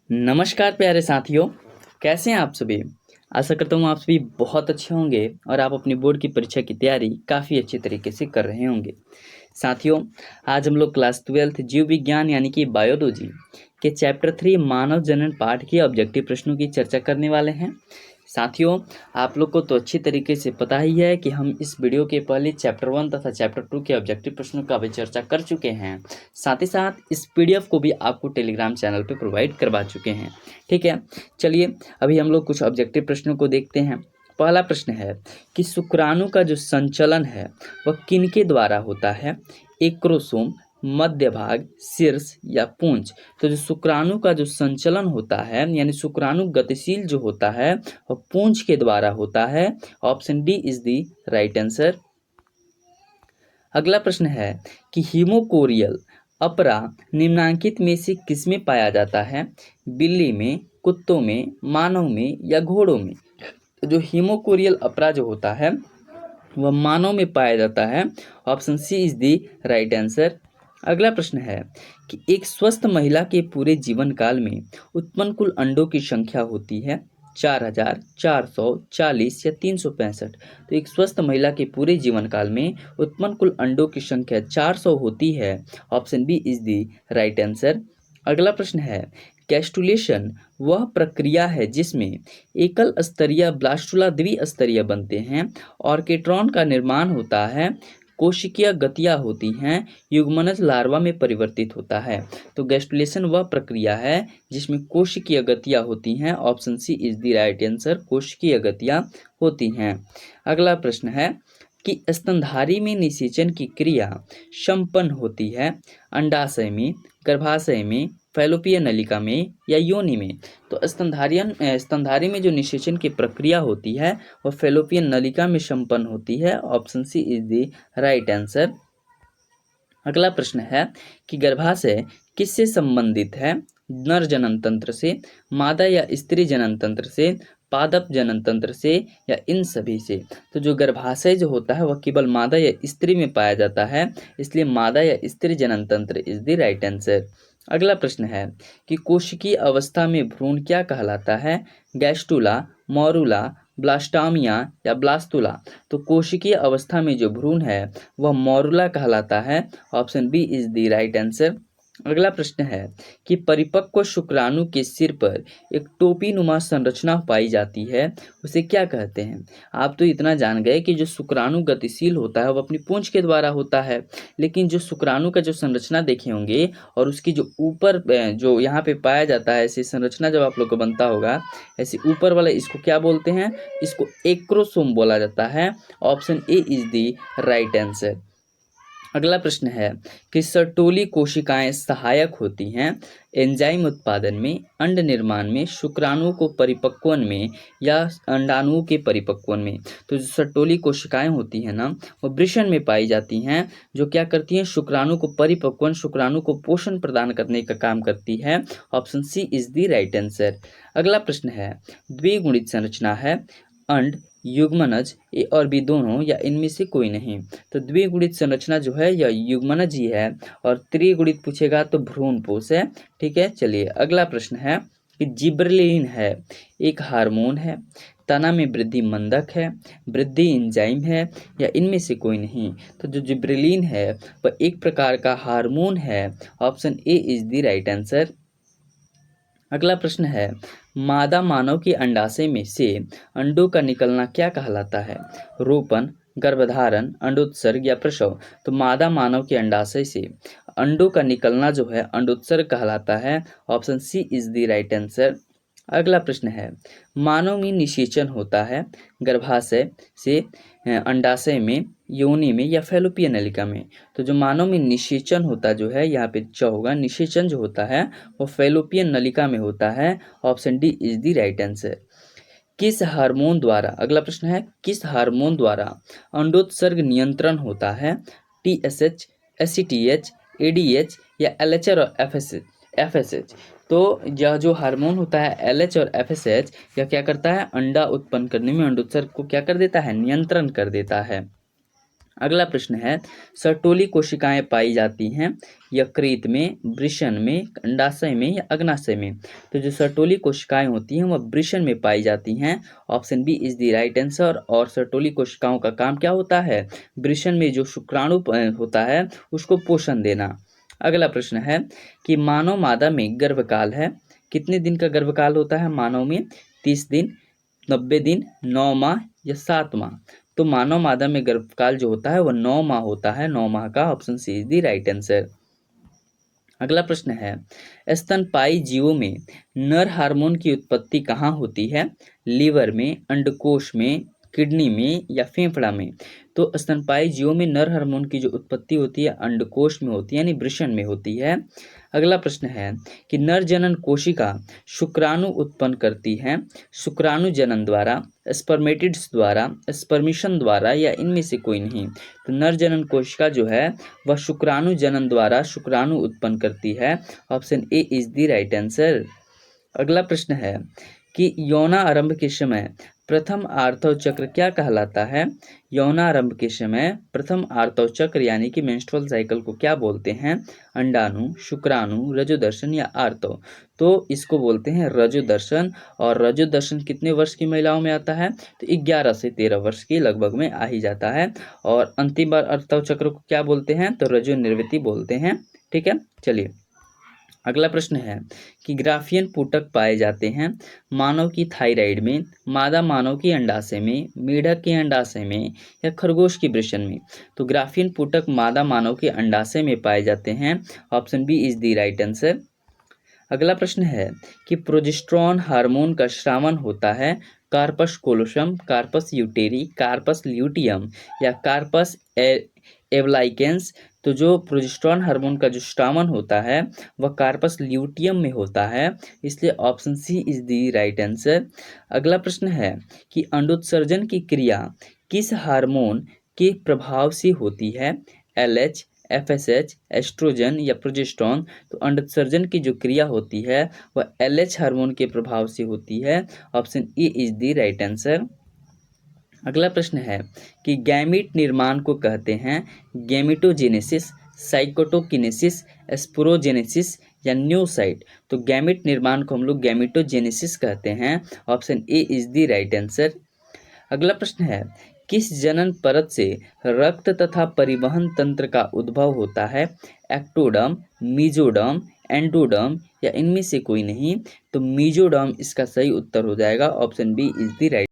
नमस्कार प्यारे साथियों, कैसे हैं आप सभी। आशा करता हूँ आप सभी बहुत अच्छे होंगे और आप अपनी बोर्ड की परीक्षा की तैयारी काफ़ी अच्छी तरीके से कर रहे होंगे। साथियों, आज हम लोग क्लास 12 जीव विज्ञान यानी कि बायोलॉजी के चैप्टर 3 मानव जनन पाठ के ऑब्जेक्टिव प्रश्नों की चर्चा करने वाले हैं। साथियों, आप लोग को तो अच्छी तरीके से पता ही है कि हम इस वीडियो के पहले चैप्टर 1 तथा चैप्टर 2 के ऑब्जेक्टिव प्रश्नों का भी चर्चा कर चुके हैं। साथ ही साथ इस पीडीएफ को भी आपको टेलीग्राम चैनल पे प्रोवाइड करवा चुके हैं। ठीक है, चलिए अभी हम लोग कुछ ऑब्जेक्टिव प्रश्नों को देखते हैं। पहला प्रश्न है कि शुक्राणु का जो संचलन है वह किनके द्वारा होता है, एक्रोसोम, मध्य भाग, शीर्ष या पूंछ। तो जो शुक्राणु का जो संचलन होता है यानी शुक्राणु गतिशील जो होता है वह पूंछ के द्वारा होता है। Option D is the right answer. अगला प्रश्न है कि हीमोकोरियल अपरा निम्नांकित में से किसमें पाया जाता है, बिल्ली में, कुत्तों में, मानव में या घोड़ों में। तो जो हीमोकोरियल अपरा जो होता है वह मानव में पाया जाता है। Option C is the right answer. अगला प्रश्न है कि एक स्वस्थ महिला के पूरे जीवन काल में उत्पन्न कुल अंडों की संख्या होती है 4000, 400, 40 या 365। तो एक स्वस्थ महिला के पूरे जीवन काल में उत्पन्न कुल अंडों की संख्या 400 होती है। Option B is the right answer. अगला प्रश्न है गैस्ट्रुलेशन वह प्रक्रिया है जिसमें एकल स्तरीय ब्लास्टुला द्विस्तरीय बनते हैं, ऑर्केट्रॉन का निर्माण होता है, कोशिकीय गतियाँ होती हैं, युग्मनज लार्वा में परिवर्तित होता है। तो गैस्ट्रुलेशन वह प्रक्रिया है जिसमें कोशिकीय गतियाँ होती हैं। Option C is the right answer, कोशिकीय गतियाँ होती हैं। अगला प्रश्न है कि स्तनधारी में निषेचन की क्रिया संपन्न होती है अंडाशय में, गर्भाशय में, फैलोपियन नलिका में या योनि में। तो स्तनधारी में जो निषेचन की प्रक्रिया होती है वह फैलोपियन नलिका में संपन्न होती है। Option C is the right answer. अगला प्रश्न है कि गर्भाशय किससे संबंधित है, नर जनन तंत्र से, मादा या स्त्री जनन तंत्र से, पादप जनन तंत्र से या इन सभी से। तो जो गर्भाशय जो होता है वह केवल मादा या स्त्री में पाया जाता है, इसलिए मादा या स्त्री जनन तंत्र इज द राइट आंसर। अगला प्रश्न है कि कोशिकीय अवस्था में भ्रूण क्या कहलाता है, गैस्टुला, मॉरुला, ब्लास्टामिया या ब्लास्तुला। तो कोशिकीय अवस्था में जो भ्रूण है वह मॉरुला कहलाता है। Option B is the right answer. अगला प्रश्न है कि परिपक्व शुक्राणु के सिर पर एक टोपी नुमा संरचना पाई जाती है, उसे क्या कहते हैं। आप तो इतना जान गए कि जो शुक्राणु गतिशील होता है वह अपनी पूंछ के द्वारा होता है, लेकिन जो शुक्राणु का जो संरचना देखे होंगे और उसकी जो ऊपर जो यहाँ पे पाया जाता है ऐसी संरचना जब आप लोग को बनता होगा ऐसे ऊपर वाला, इसको क्या बोलते हैं, इसको एक्रोसोम बोला जाता है। Option A is the right answer. अगला प्रश्न है कि सर्टोली कोशिकाएं सहायक होती हैं एंजाइम उत्पादन में, अंड निर्माण में, शुक्राणुओं को परिपक्वन में या अंडाणुओं के परिपक्वन में। तो जो सर्टोली कोशिकाएं होती हैं ना वो वृषण में पाई जाती हैं, जो क्या करती हैं, शुक्राणु को परिपक्वन, शुक्राणु को पोषण प्रदान करने का काम करती है। Option C is the right answer. अगला प्रश्न है द्विगुणित संरचना है अंड, युग्मनज, ए और बी दोनों या इनमें से कोई नहीं। तो द्विगुणित संरचना जो है यह युग्मनज ही है और त्रिगुणित पूछेगा तो भ्रूणपोष है। ठीक है, चलिए अगला प्रश्न है कि जिब्रेलिन है एक हार्मोन है, तना में वृद्धि मंदक है, वृद्धि एंजाइम है या इनमें से कोई नहीं। तो जो जिब्रेलिन है वह एक प्रकार का हार्मोन है। Option A is the right answer. अगला प्रश्न है मादा मानव के अंडाशय में से अंडों का निकलना क्या कहलाता है, रोपण, गर्भधारण, अंडोत्सर्ग या प्रसव। तो मादा मानव के अंडाशय से अंडों का निकलना जो है अंडोत्सर्ग कहलाता है। Option C is the right answer. अगला प्रश्न है मानव में निषेचन होता है गर्भाशय से, अंडाशय में, योनि में या फैलोपियन नलिका में। तो जो मानव में निषेचन होता जो है यहाँ पे च होगा, निषेचन जो होता है वो फैलोपियन नलिका में होता है। Option D is the right answer. किस हार्मोन द्वारा, अगला प्रश्न है किस हार्मोन द्वारा अंडोत्सर्ग नियंत्रण होता है, TSH, SCTH, ADH या LH और FSH। तो यह जो हार्मोन होता है LH और FSH यह क्या करता है, अंडा उत्पन्न करने में अंडोत्सर्ग को क्या कर देता है, नियंत्रण कर देता है। अगला प्रश्न है, सर्टोली कोशिकाएं पाई जाती हैं यकृत में, वृषण में, अंडाशय में या अग्नाशय में। तो जो सर्टोली कोशिकाएं होती हैं वह वृषण में पाई जाती हैं। Option B is the right answer. और सर्टोली कोशिकाओं का काम क्या होता है? वृषण में जो शुक्राणु होता है उसको पोषण देना। अगला प्रश्न है कि मानव मादा में गर्भकाल है, कितने दिन का गर्भकाल होता है मानव में? 30 दिन, 90 दिन, 9 माह या 7 माह। तो मानव मादा में गर्भकाल जो होता है वह 9 माह होता है, 9 माह का। Option C is the right answer. अगला प्रश्न है, स्तनपायी जीवों में नर हार्मोन की उत्पत्ति कहाँ होती है? लीवर में, अंडकोश में, किडनी में या फेफड़ा में। तो स्तनपायी जीवों में नर हार्मोन की जो उत्पत्ति होती है अंडकोश में होती है, यानी वृषण में होती है। अगला प्रश्न है कि नर जनन कोशिका शुक्राणु उत्पन्न करती है शुक्राणु जनन द्वारा, स्पर्मेटिड्स द्वारा, स्पर्मिशन द्वारा या इनमें से कोई नहीं। तो नर जनन कोशिका जो है वह शुक्राणु जनन द्वारा शुक्राणु उत्पन्न करती है। Option A is the right answer. अगला प्रश्न है कि यौनारंभ के समय प्रथम आर्तव चक्र क्या कहलाता है? यौनारंभ के समय प्रथम आर्तव चक्र यानी कि मेंस्ट्रुअल साइकिल को क्या बोलते हैं? अंडाणु, शुक्राणु, रजोदर्शन या आर्तव। तो इसको बोलते हैं रजोदर्शन। और रजोदर्शन कितने वर्ष की महिलाओं में आता है? तो 11 से 13 वर्ष की लगभग में आ ही जाता है। और अंतिम आर्तव चक्र को क्या बोलते हैं? तो रजो निर्वृत्ति बोलते हैं। ठीक है, चलिए अगला प्रश्न है कि ग्राफियन पुटक पाए जाते हैं मानव की थायराइड में, मादा मानव की अंडाशय में, मेढक के अंडाशय में या खरगोश की वृषण में। तो ग्राफियन पुटक मादा मानव के अंडाशय में पाए जाते हैं। Option B is the right answer. अगला प्रश्न है कि प्रोजेस्टेरॉन हार्मोन का स्रावन होता है कार्पस कोलोसम, कार्पस यूटेरी, कार्पस ल्यूटियम या कार्पस एवलाइकेंस। तो जो प्रोजेस्टेरॉन हार्मोन का जो स्रावन होता है वह कार्पस ल्यूटियम में होता है, इसलिए option C is the right answer. अगला प्रश्न है कि अंडोत्सर्जन की क्रिया किस हार्मोन के प्रभाव से होती है? एलएच, एफएसएच, एस्ट्रोजन या प्रोजेस्टेरॉन। तो अंडोत्सर्जन की जो क्रिया होती है वह एलएच हार्मोन के प्रभाव से होती है। Option A is the right answer. अगला प्रश्न है कि गैमीट निर्माण को कहते हैं गैमेटोजेनेसिस, साइटोकिनेसिस, स्पोरोजेनेसिस या न्यूसाइट। तो गैमीट निर्माण को हम लोग गैमेटोजेनेसिस कहते हैं। Option A is the right answer. अगला प्रश्न है किस जनन परत से रक्त तथा परिवहन तंत्र का उद्भव होता है? एक्टोडर्म, मीजोडर्म, एंडोडर्म या इनमें से कोई नहीं। तो मीजोडर्म इसका सही उत्तर हो जाएगा। Option B is the right.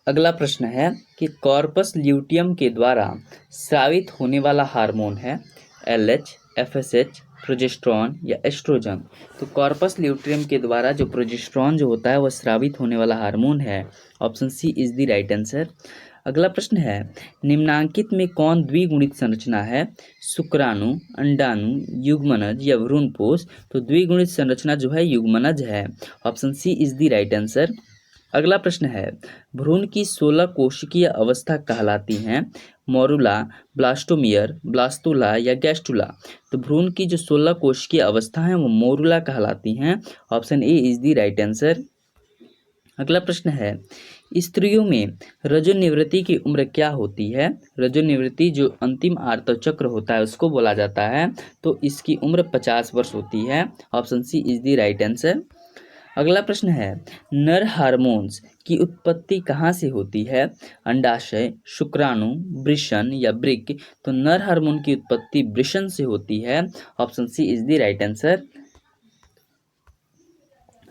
अगला प्रश्न है कि कॉर्पस ल्यूटियम के द्वारा स्रावित होने वाला हार्मोन है एलएच, एफएसएच, प्रोजेस्टेरॉन या एस्ट्रोजन। तो कॉर्पस ल्यूटियम के द्वारा जो प्रोजेस्टेरॉन जो होता है वह स्रावित होने वाला हार्मोन है। Option C is the right answer. अगला प्रश्न है निम्नांकित में कौन द्विगुणित संरचना है? शुक्राणु, अंडाणु, युग्मनज या भ्रूणपोष। तो द्विगुणित संरचना जो है युग्मनज है। Option C is the right answer. अगला प्रश्न है भ्रूण की 16 कोशिकीय अवस्था कहलाती हैं मोरुला, ब्लास्टोमियर, ब्लास्तुला या गैस्टुला। तो भ्रूण की जो 16 कोशिकीय अवस्था है वो मोरुला कहलाती हैं। Option A is the right answer. अगला प्रश्न है स्त्रियों में रजोनिवृत्ति की उम्र क्या होती है? रजोनिवृत्ति जो अंतिम आर्तव चक्र होता है उसको बोला जाता है। तो इसकी उम्र 50 वर्ष होती है। Option C is the right answer. अगला प्रश्न है नर हार्मोन्स की उत्पत्ति कहाँ से होती है? अंडाशय, शुक्राणु, वृषण या वृक्क। तो नर हार्मोन की उत्पत्ति वृषण से होती है। Option C is the right answer.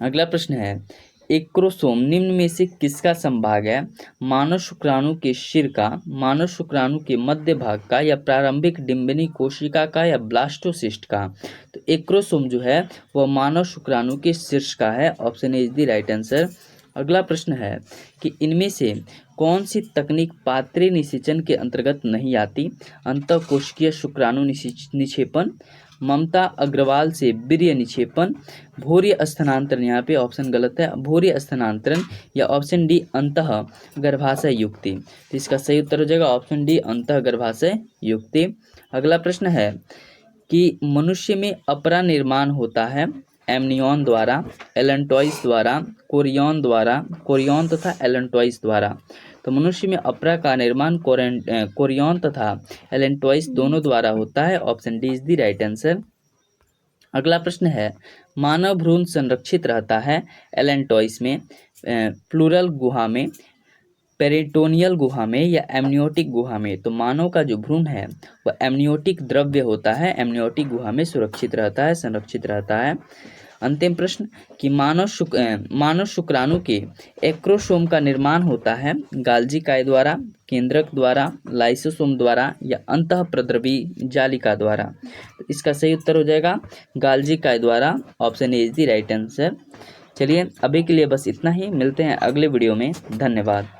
अगला प्रश्न है एक्रोसोम निम्न में से किसका संभाग है? मानव शुक्राणु के सिर का, मानव शुक्राणु के मध्य भाग का या प्रारंभिक डिंबनी कोशिका का या ब्लास्टोसिस्ट का। तो एक्रोसोम जो है वह मानव शुक्राणु के शीर्ष का है। Option A is the right answer. अगला प्रश्न है कि इनमें से कौन सी तकनीक पात्रे निषेचन के अंतर्गत नहीं आती? अंतःकोशिकीय शुक्राणु निक्षेपण, ममता अग्रवाल से वीर्य निक्षेपण, भोर्य स्थानांतरण। यहाँ पे ऑप्शन गलत है, भोर्य स्थानांतरण या ऑप्शन डी अंतः गर्भाशय युक्ति। तो इसका सही उत्तर हो जाएगा ऑप्शन डी अंतः गर्भाशय युक्ति। अगला प्रश्न है कि मनुष्य में अपरा निर्माण होता है एमनियन द्वारा, एलेंटॉइस द्वारा, कोरियन द्वारा, कोरियन तथा एलेंटॉइस द्वारा। तो मनुष्य में अप्रा का निर्माण कोरियन तथा एलेंटॉइस दोनों द्वारा होता है। Option D is the right answer. अगला प्रश्न है, मानव भ्रूण संरक्षित रहता है एलेंटॉइस में, प्लूरल गुहा में, पेरिटोनियल गुहा में या एमनियोटिक गुहा में। तो मानव का जो भ्रूण है वह एमनियोटिक द्रव्य होता है, एमनियोटिक गुहा में सुरक्षित रहता है, संरक्षित रहता है। अंतिम प्रश्न कि मानव शुक्राणु के एक्रोसोम का निर्माण होता है गाल्जी काय द्वारा, केंद्रक द्वारा, लाइसोसोम द्वारा या अंतःप्रद्रवी जालिका द्वारा। तो इसका सही उत्तर हो जाएगा गाल्जी काय द्वारा। Option A is the right answer. चलिए अभी के लिए बस इतना ही, मिलते हैं अगले वीडियो में। धन्यवाद।